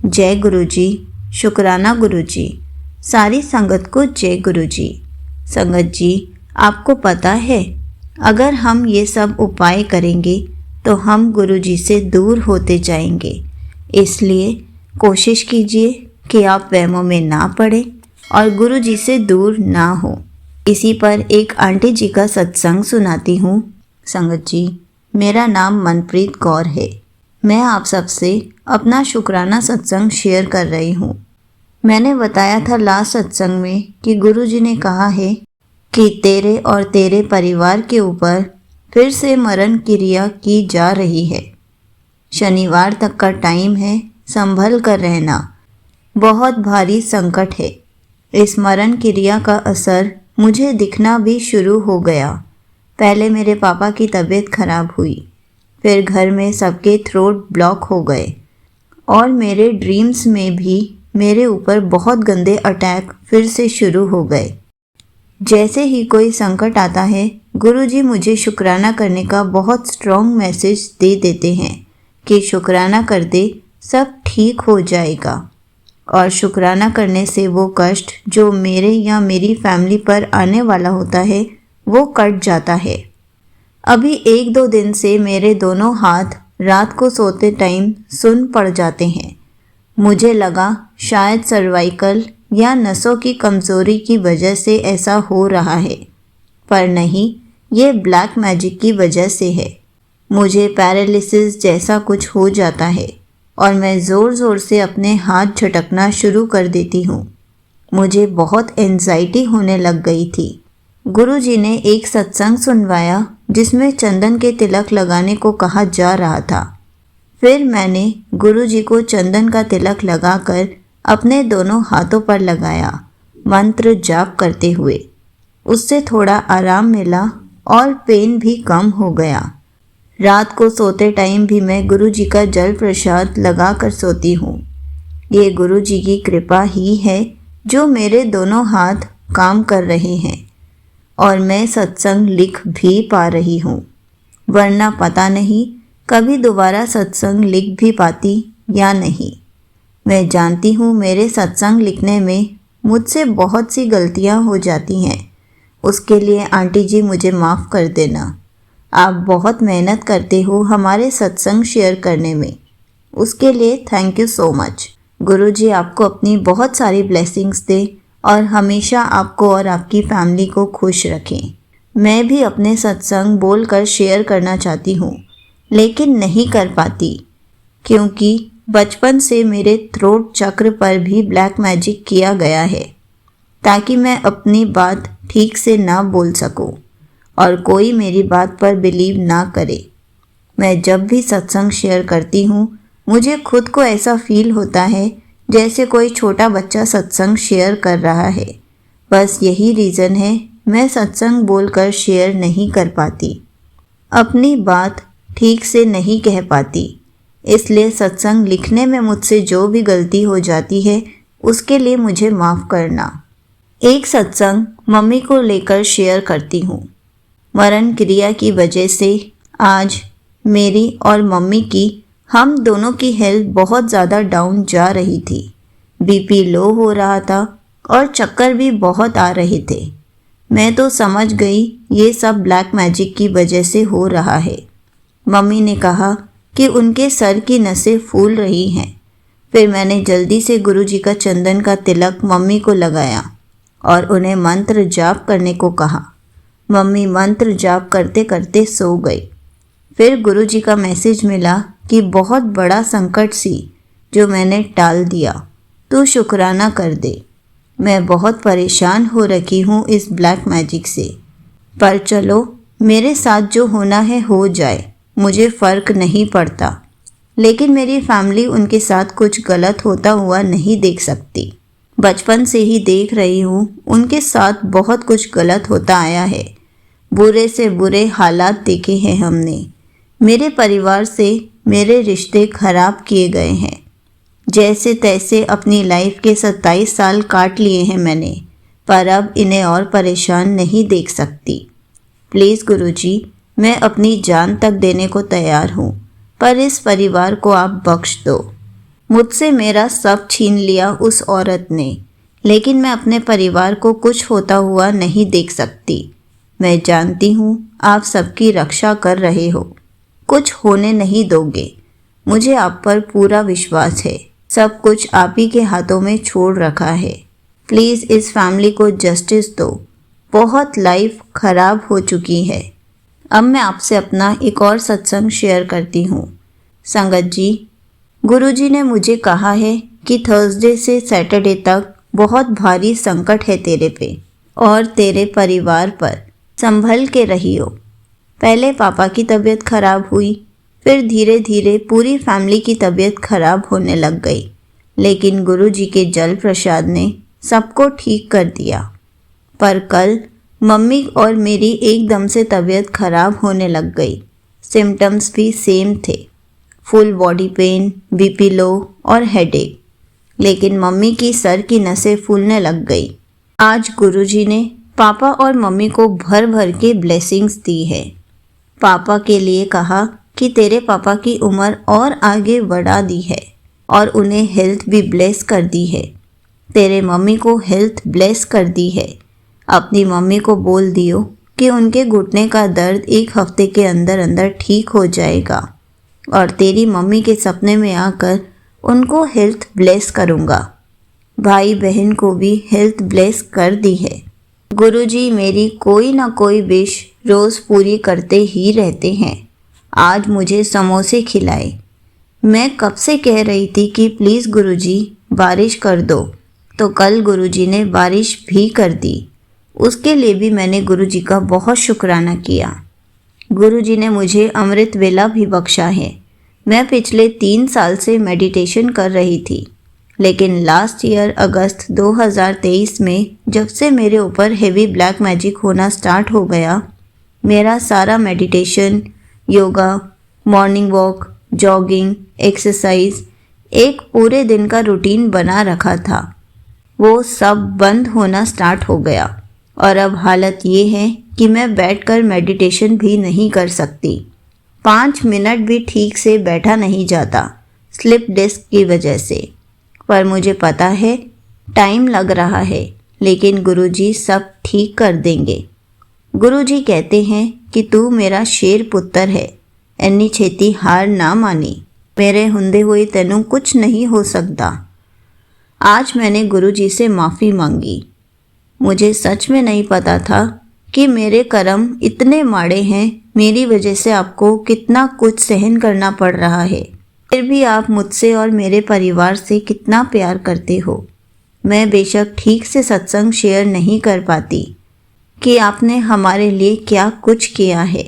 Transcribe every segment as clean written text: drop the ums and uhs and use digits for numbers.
जय गुरुजी। शुक्राना गुरुजी। सारी संगत को जय गुरुजी। संगत जी, आपको पता है, अगर हम ये सब उपाय करेंगे तो हम गुरुजी से दूर होते जाएंगे। इसलिए कोशिश कीजिए कि आप वहमों में ना पड़े और गुरुजी से दूर ना हो। इसी पर एक आंटी जी का सत्संग सुनाती हूँ। संगत जी, मेरा नाम मनप्रीत कौर है। मैं आप सबसे अपना शुक्राना सत्संग शेयर कर रही हूँ। मैंने बताया था लास्ट सत्संग में कि गुरुजी ने कहा है कि तेरे और तेरे परिवार के ऊपर फिर से मरण क्रिया की जा रही है। शनिवार तक का टाइम है, संभल कर रहना। बहुत भारी संकट है। इस मरण क्रिया का असर मुझे दिखना भी शुरू हो गया। पहले मेरे पापा की तबीयत खराब हुई, फिर घर में सबके थ्रोट ब्लॉक हो गए और मेरे ड्रीम्स में भी मेरे ऊपर बहुत गंदे अटैक फिर से शुरू हो गए। जैसे ही कोई संकट आता है, गुरुजी मुझे शुक्राना करने का बहुत स्ट्रॉन्ग मैसेज दे देते हैं कि शुक्राना कर दे, सब ठीक हो जाएगा। और शुक्राना करने से वो कष्ट जो मेरे या मेरी फैमिली पर आने वाला होता है वो कट जाता है। अभी 1-2 दिन से मेरे दोनों हाथ रात को सोते टाइम सुन पड़ जाते हैं। मुझे लगा शायद सर्वाइकल या नसों की कमज़ोरी की वजह से ऐसा हो रहा है, पर नहीं, ये ब्लैक मैजिक की वजह से है। मुझे पैरालिसिस जैसा कुछ हो जाता है और मैं ज़ोर ज़ोर से अपने हाथ झटकना शुरू कर देती हूँ। मुझे बहुत एंजाइटी होने लग गई थी। गुरुजी ने एक सत्संग सुनवाया जिसमें चंदन के तिलक लगाने को कहा जा रहा था। फिर मैंने गुरुजी को चंदन का तिलक लगाकर अपने दोनों हाथों पर लगाया, मंत्र जाप करते हुए। उससे थोड़ा आराम मिला और पेन भी कम हो गया। रात को सोते टाइम भी मैं गुरुजी का जल प्रसाद लगाकर सोती हूँ। ये गुरुजी की कृपा ही है जो मेरे दोनों हाथ काम कर रहे हैं और मैं सत्संग लिख भी पा रही हूँ, वरना पता नहीं कभी दोबारा सत्संग लिख भी पाती या नहीं। मैं जानती हूँ मेरे सत्संग लिखने में मुझसे बहुत सी गलतियाँ हो जाती हैं। उसके लिए आंटी जी मुझे माफ़ कर देना। आप बहुत मेहनत करते हो हमारे सत्संग शेयर करने में, उसके लिए थैंक यू सो मच। गुरुजी आपको अपनी बहुत सारी ब्लेसिंग्स दे और हमेशा आपको और आपकी फैमिली को खुश रखें। मैं भी अपने सत्संग बोलकर शेयर करना चाहती हूँ, लेकिन नहीं कर पाती क्योंकि बचपन से मेरे थ्रोट चक्र पर भी ब्लैक मैजिक किया गया है ताकि मैं अपनी बात ठीक से ना बोल सकूं और कोई मेरी बात पर बिलीव ना करे। मैं जब भी सत्संग शेयर करती हूँ, मुझे खुद को ऐसा फील होता है जैसे कोई छोटा बच्चा सत्संग शेयर कर रहा है। बस यही रीज़न है मैं सत्संग बोलकर शेयर नहीं कर पाती, अपनी बात ठीक से नहीं कह पाती। इसलिए सत्संग लिखने में मुझसे जो भी गलती हो जाती है उसके लिए मुझे माफ़ करना। एक सत्संग मम्मी को लेकर शेयर करती हूँ। मरण क्रिया की वजह से आज मेरी और मम्मी की, हम दोनों की हेल्थ बहुत ज़्यादा डाउन जा रही थी। बीपी लो हो रहा था और चक्कर भी बहुत आ रहे थे। मैं तो समझ गई ये सब ब्लैक मैजिक की वजह से हो रहा है। मम्मी ने कहा कि उनके सर की नसें फूल रही हैं। फिर मैंने जल्दी से गुरुजी का चंदन का तिलक मम्मी को लगाया और उन्हें मंत्र जाप करने को कहा। मम्मी मंत्र जाप करते करते सो गई। फिर गुरुजी का मैसेज मिला कि बहुत बड़ा संकट सी जो मैंने टाल दिया, तू शुक्राना कर दे। मैं बहुत परेशान हो रखी हूँ इस ब्लैक मैजिक से, पर चलो मेरे साथ जो होना है हो जाए, मुझे फ़र्क नहीं पड़ता। लेकिन मेरी फैमिली उनके साथ कुछ गलत होता हुआ नहीं देख सकती। बचपन से ही देख रही हूँ उनके साथ बहुत कुछ गलत होता आया है। बुरे से बुरे हालात देखे हैं हमने। मेरे परिवार से मेरे रिश्ते खराब किए गए हैं। जैसे तैसे अपनी लाइफ के 27 साल काट लिए हैं मैंने, पर अब इन्हें और परेशान नहीं देख सकती। प्लीज़ गुरुजी, मैं अपनी जान तक देने को तैयार हूँ, पर इस परिवार को आप बख्श दो। मुझसे मेरा सब छीन लिया उस औरत ने, लेकिन मैं अपने परिवार को कुछ होता हुआ नहीं देख सकती। मैं जानती हूँ आप सबकी रक्षा कर रहे हो, कुछ होने नहीं दोगे। मुझे आप पर पूरा विश्वास है। सब कुछ आप ही के हाथों में छोड़ रखा है। प्लीज़ इस फैमिली को जस्टिस दो। बहुत लाइफ खराब हो चुकी है। अब मैं आपसे अपना एक और सत्संग शेयर करती हूँ। संगत जी, गुरुजी ने मुझे कहा है कि थर्सडे से सैटरडे तक बहुत भारी संकट है तेरे पे और तेरे परिवार पर। संभल के रहियो। पहले पापा की तबीयत खराब हुई, फिर धीरे धीरे पूरी फैमिली की तबीयत खराब होने लग गई, लेकिन गुरुजी के जल प्रसाद ने सबको ठीक कर दिया। पर कल मम्मी और मेरी एकदम से तबीयत खराब होने लग गई। सिम्टम्स भी सेम थे, full body pain, BP low और हेडेक। लेकिन मम्मी की सर की नसें फूलने लग गई। आज गुरुजी ने पापा और मम्मी को भर भर के ब्लेसिंग्स दी है। पापा के लिए कहा कि तेरे पापा की उम्र और आगे बढ़ा दी है और उन्हें हेल्थ भी ब्लेस कर दी है। तेरे मम्मी को हेल्थ ब्लेस कर दी है। अपनी मम्मी को बोल दियो कि उनके घुटने का दर्द 1 हफ्ते के अंदर अंदर ठीक हो जाएगा और तेरी मम्मी के सपने में आकर उनको हेल्थ ब्लेस करूँगा। भाई बहन को भी हेल्थ ब्लेस कर दी है। गुरुजी मेरी कोई ना कोई विश रोज़ पूरी करते ही रहते हैं। आज मुझे समोसे खिलाए। मैं कब से कह रही थी कि प्लीज़ गुरुजी बारिश कर दो, तो कल गुरुजी ने बारिश भी कर दी। उसके लिए भी मैंने गुरुजी का बहुत शुक्राना किया। गुरुजी ने मुझे अमृत वेला भी बख्शा है। मैं पिछले 3 साल से मेडिटेशन कर रही थी, लेकिन लास्ट ईयर अगस्त 2023 में जब से मेरे ऊपर हेवी ब्लैक मैजिक होना स्टार्ट हो गया, मेरा सारा meditation, yoga, morning walk, jogging, exercise, एक पूरे दिन का रूटीन बना रखा था, वो सब बंद होना स्टार्ट हो गया और अब हालत ये है कि मैं बैठकर मेडिटेशन भी नहीं कर सकती। 5 मिनट भी ठीक से बैठा नहीं जाता स्लिप डिस्क की वजह से। पर मुझे पता है टाइम लग रहा है, लेकिन गुरुजी सब ठीक कर देंगे। गुरुजी कहते हैं कि तू मेरा शेर पुत्र है, इन्नी छेती हार ना मानी। मेरे हुंदे हुए तेनू कुछ नहीं हो सकता। आज मैंने गुरुजी से माफ़ी मांगी। मुझे सच में नहीं पता था कि मेरे कर्म इतने माड़े हैं, मेरी वजह से आपको कितना कुछ सहन करना पड़ रहा है। फिर भी आप मुझसे और मेरे परिवार से कितना प्यार करते हो। मैं बेशक ठीक से सत्संग शेयर नहीं कर पाती कि आपने हमारे लिए क्या कुछ किया है,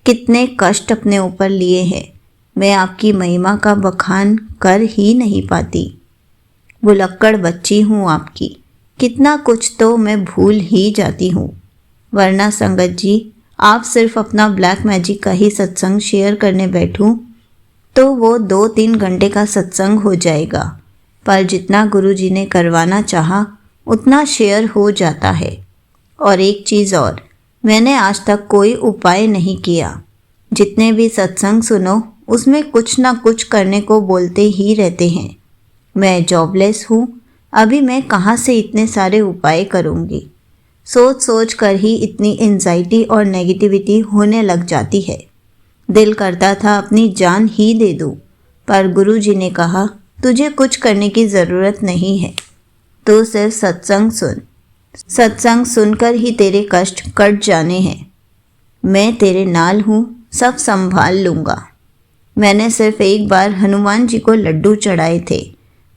कितने कष्ट अपने ऊपर लिए हैं। मैं आपकी महिमा का बखान कर ही नहीं पाती। भुलक्कड़ बच्ची हूँ आपकी, कितना कुछ तो मैं भूल ही जाती हूँ। वरना संगत जी, आप सिर्फ अपना ब्लैक मैजिक का ही सत्संग शेयर करने बैठूं तो वो 2-3 घंटे का सत्संग हो जाएगा, पर जितना गुरुजी ने करवाना चाहा उतना शेयर हो जाता है। और एक चीज़ और, मैंने आज तक कोई उपाय नहीं किया। जितने भी सत्संग सुनो उसमें कुछ ना कुछ करने को बोलते ही रहते हैं। मैं जॉबलेस हूँ, अभी मैं कहाँ से इतने सारे उपाय करूँगी। सोच सोच कर ही इतनी एंजाइटी और नेगेटिविटी होने लग जाती है। दिल करता था अपनी जान ही दे दूँ, पर गुरुजी ने कहा तुझे कुछ करने की ज़रूरत नहीं है, तू सिर्फ सत्संग सुन। सत्संग सुनकर ही तेरे कष्ट कट जाने हैं। मैं तेरे नाल हूँ, सब संभाल लूँगा। मैंने सिर्फ एक बार हनुमान जी को लड्डू चढ़ाए थे,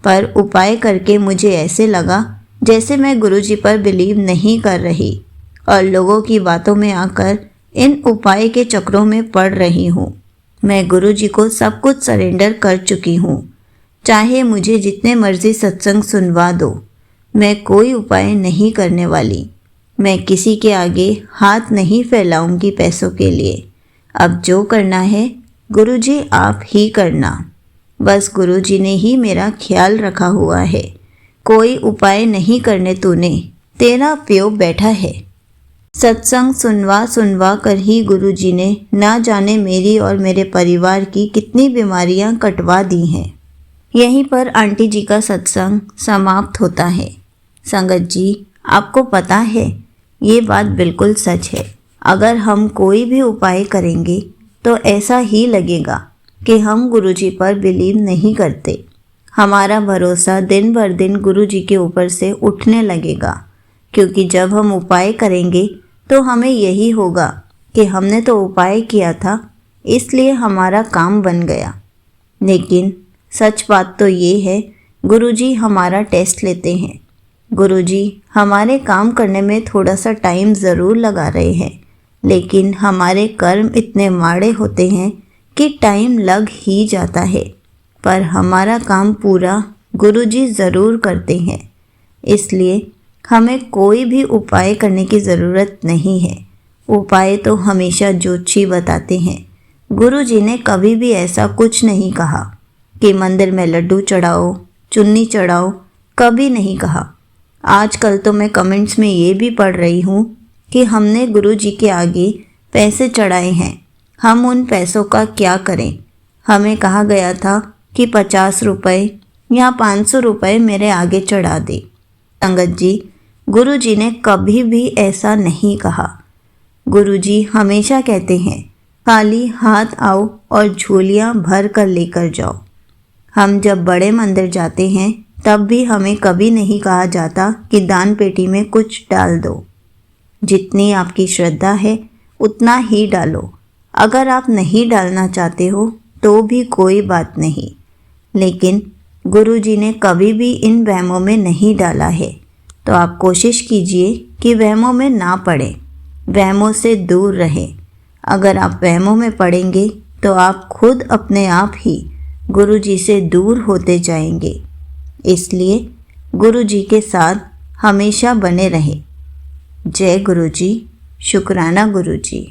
पर उपाय करके मुझे ऐसे लगा जैसे मैं गुरुजी पर बिलीव नहीं कर रही और लोगों की बातों में आकर इन उपाय के चक्रों में पड़ रही हूँ। मैं गुरुजी को सब कुछ सरेंडर कर चुकी हूँ। चाहे मुझे जितने मर्जी सत्संग सुनवा दो, मैं कोई उपाय नहीं करने वाली। मैं किसी के आगे हाथ नहीं फैलाऊंगी पैसों के लिए। अब जो करना है गुरुजी आप ही करना। बस गुरुजी ने ही मेरा ख्याल रखा हुआ है। कोई उपाय नहीं करने तूने, तेरा प्यो बैठा है। सत्संग सुनवा सुनवा कर ही गुरुजी ने ना जाने मेरी और मेरे परिवार की कितनी बीमारियां कटवा दी हैं। यहीं पर आंटी जी का सत्संग समाप्त होता है। संगत जी, आपको पता है ये बात बिल्कुल सच है। अगर हम कोई भी उपाय करेंगे तो ऐसा ही लगेगा कि हम गुरुजी पर बिलीव नहीं करते। हमारा भरोसा दिन भर दिन गुरुजी के ऊपर से उठने लगेगा, क्योंकि जब हम उपाय करेंगे तो हमें यही होगा कि हमने तो उपाय किया था, इसलिए हमारा काम बन गया। लेकिन सच बात तो ये है, गुरुजी हमारा टेस्ट लेते हैं। गुरुजी हमारे काम करने में थोड़ा सा टाइम ज़रूर लगा रहे हैं, लेकिन हमारे कर्म इतने माड़े होते हैं कि टाइम लग ही जाता है, पर हमारा काम पूरा गुरुजी ज़रूर करते हैं। इसलिए हमें कोई भी उपाय करने की ज़रूरत नहीं है। उपाय तो हमेशा ज्योतिषी बताते हैं। गुरुजी ने कभी भी ऐसा कुछ नहीं कहा कि मंदिर में लड्डू चढ़ाओ, चुन्नी चढ़ाओ, कभी नहीं कहा। आजकल तो मैं कमेंट्स में ये भी पढ़ रही हूँ कि हमने गुरुजी के आगे पैसे चढ़ाए हैं, हम उन पैसों का क्या करें। हमें कहा गया था कि 50 रुपये या 500 रुपये मेरे आगे चढ़ा दे। संगत जी, गुरुजी ने कभी भी ऐसा नहीं कहा। गुरुजी हमेशा कहते हैं, खाली हाथ आओ और झोलियाँ भर कर लेकर जाओ। हम जब बड़े मंदिर जाते हैं तब भी हमें कभी नहीं कहा जाता कि दान पेटी में कुछ डाल दो। जितनी आपकी श्रद्धा है उतना ही डालो। अगर आप नहीं डालना चाहते हो तो भी कोई बात नहीं, लेकिन गुरुजी ने कभी भी इन वहमों में नहीं डाला है। तो आप कोशिश कीजिए कि वहमों में ना पड़े, वहमों से दूर रहें। अगर आप वहमों में पड़ेंगे तो आप खुद अपने आप ही गुरुजी से दूर होते जाएंगे। इसलिए गुरुजी के साथ हमेशा बने रहें। जय गुरुजी, शुक्राना गुरुजी।